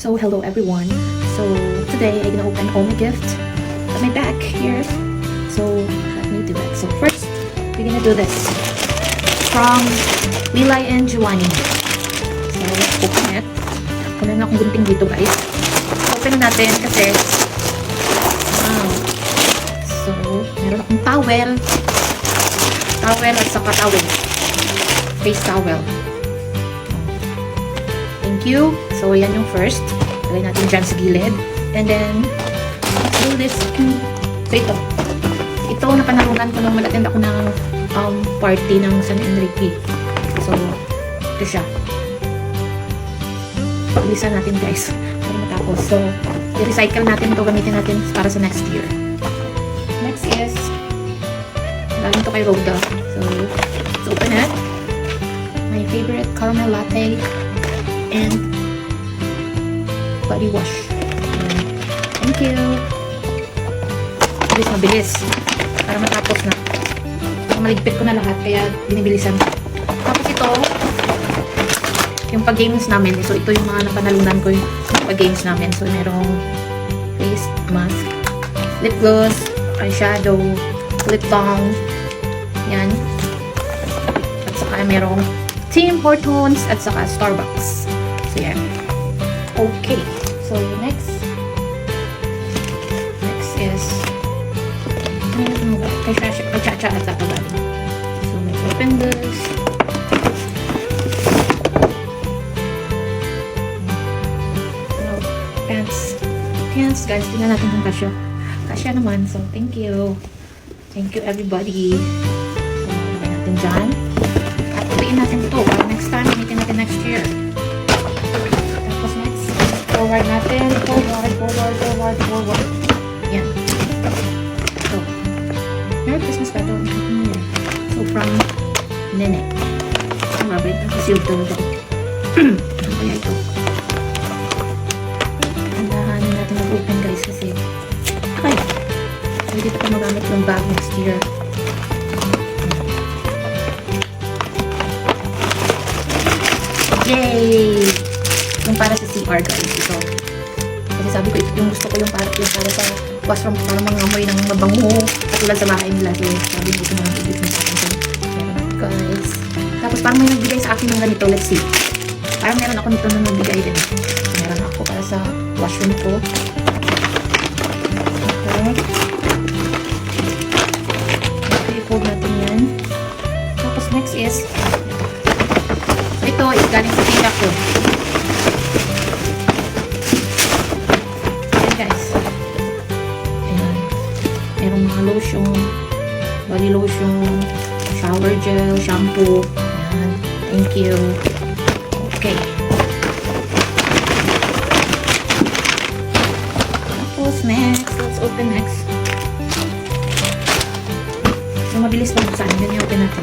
So hello everyone. So today I'm gonna open all my gifts. Got my bag here. So let me do it. So first we're gonna do this from Lilay and Giovanni. So let's open it. Wala na akong gunting dito guys. Open natin kasi wow. So meron akong towel at saka towel. Face towel. Thank you. So, yan yung first. Lagay natin dyan sa gilid. And then, let's do this. So, ito. Ito, napanalunan ko nung mag-attend ako ng party ng San Enrique. So, ito siya. Bilisan natin guys. Para matapos. So, i-recycle natin ito. Gamitin natin para sa next year. Next is, galing to kay Rhoda. So, let's open it. My favorite caramel latte and body wash. Thank you. Mabilis. Para matapos na. Maligpit ko na lahat, kaya binibilisan. Tapos ito, yung pag-games namin. So, ito yung mga napanalunan ko yung pag-games namin. So, merong face mask, lip gloss, eyeshadow, lip balm. Yan. At saka merong Tim Hortons at saka Starbucks. So, yan. Okay. So, next is kay Chacha at saka galing. So, let's open this. Pants, guys. Tingnan natin kung kasya. Kasya naman. So, thank you. Thank you, everybody. So, lagay natin dyan. At uliin natin ito para next time. Gamitin natin next year. Tapos next, forward natin. Forward. Yan. So, Merry Christmas pa ito. So, from Nene. Ang grabe. Ang sealed talaga. Ano kaya ito? Handahanin natin mag-open guys kasi okay. Pwede pa magamit ng bag next year. Yay! Yung para sa CR guys, ito. Kasi sabi ko, ito yung gusto ko yung para sa washroom, para mga amoy ng mabango katulad sa bahay nila. So, sabi ko, ito mga bibig na sa akin. So, guys. Tapos parang may nagbigay sa akin ng ganito, let's see. Parang meron ako nito na nagbigay din. Meron ako para sa washroom ko. Okay. I-fold natin yan. Tapos next is ito is galing sa tita ko. Ayan guys. Ayan. Merong mga lotion, body lotion, shower gel, shampoo. Ayan. Thank you. Okay. Tapos next, let's open next. So mabilis lang buksan. Ganyan open natin.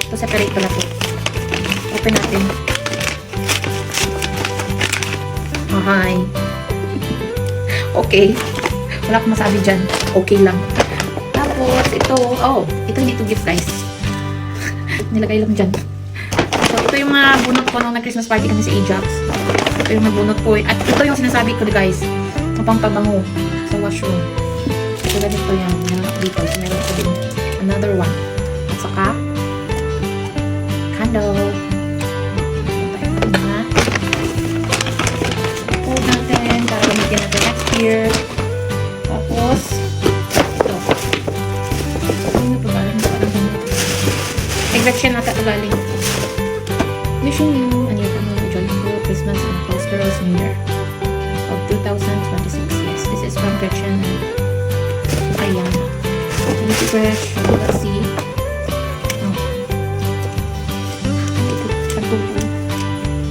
Ito separate pala ito. Open natin. Hi. Okay. Wala akong masabi dyan. Okay lang. Tapos, ito. Oh, ito hindi ito gift guys. Nilagay lang dyan. So, ito yung mga bunot ko nung nag-Christmas party kami sa Ajax. Ito yung nabunot ko. At ito yung sinasabi ko guys. Ang pampabango sa washroom. So, ganito yan. Meron ako dito. So, meron ako din. Another one. At saka, candle. Here. Tapos, ito. Ano pa galing? Exaction nata ito galing. Wishing you and your family a joyful Christmas and prosperous New Year of 2026. Yes, this is from Gretchen and Ayana. Thank you, Gretchen. Let's see. Oh. Ito.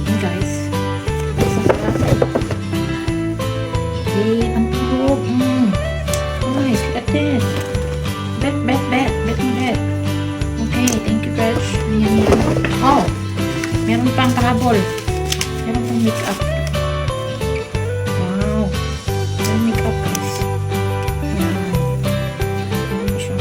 And guys. Ang tulog. Nice. Look at this. Bet. Okay. Thank you, Gretch. Ayan. Oh. Meron pang pahabol. Meron pang makeup. Wow. Meron makeup, guys. Ayan. Ayan siya.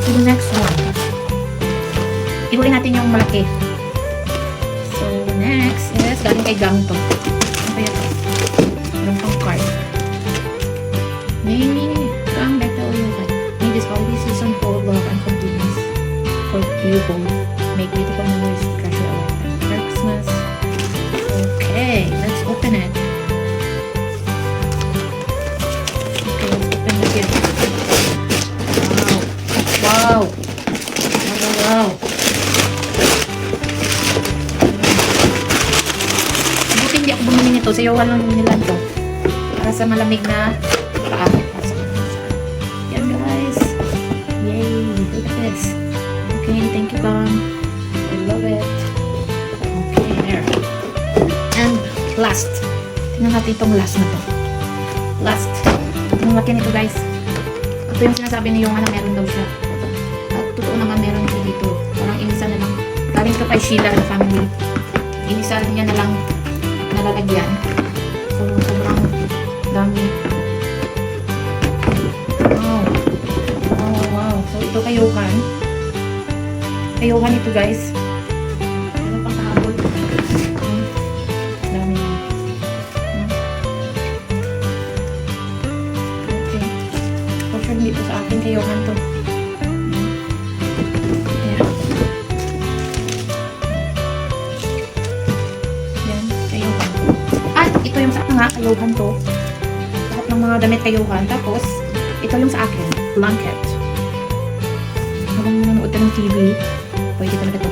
to the next one. Ihuling natin yung malaki. So, next is galing kay Gang to. Ano kaya to? Meron pang card. May Gang better o yung may this holiday season full of love and completeness for you both. Make beautiful memories to treasure a lifetime. Merry Christmas. Okay, let's open it. Okay, let's open the gift. Wow. Wow. Wow. Wow. Buti hindi ako bumili nito. Sayawan lang nila to. Para sa malamig na paa. Yan guys. Yay. Look at this. Okay, thank you, Bang. I love it. Okay, there. And last. Tingnan natin itong last na to. Last. Tingnan natin ito, guys. Ito yung sinasabi ni yung meron daw siya. At totoo naman meron ito dito. Parang inisa na lang. Galing ito kay Sheila and family. Inisa niya na lang nalalagyan. So, sobrang dami. Wow. Wow, wow. So, ito kayuhan. Kayuhan ito, guys. Ano pang kahabol? Dami na. Okay. For sure, dito sa akin kayuhan to. Ayan. Yan, kayuhan. At ito yung sa akin nga, kayuhan to. Lahat ng mga damit kayuhan. Tapos, ito yung sa akin, blanket. Habang nanonood ka ng TV, pwede talaga ito.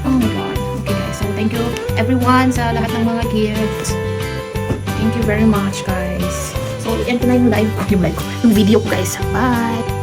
Oh my god. Okay guys, so thank you everyone sa lahat ng mga gifts. Thank you very much guys. So, i-end ko na yung live ko, yung video ko guys. Bye!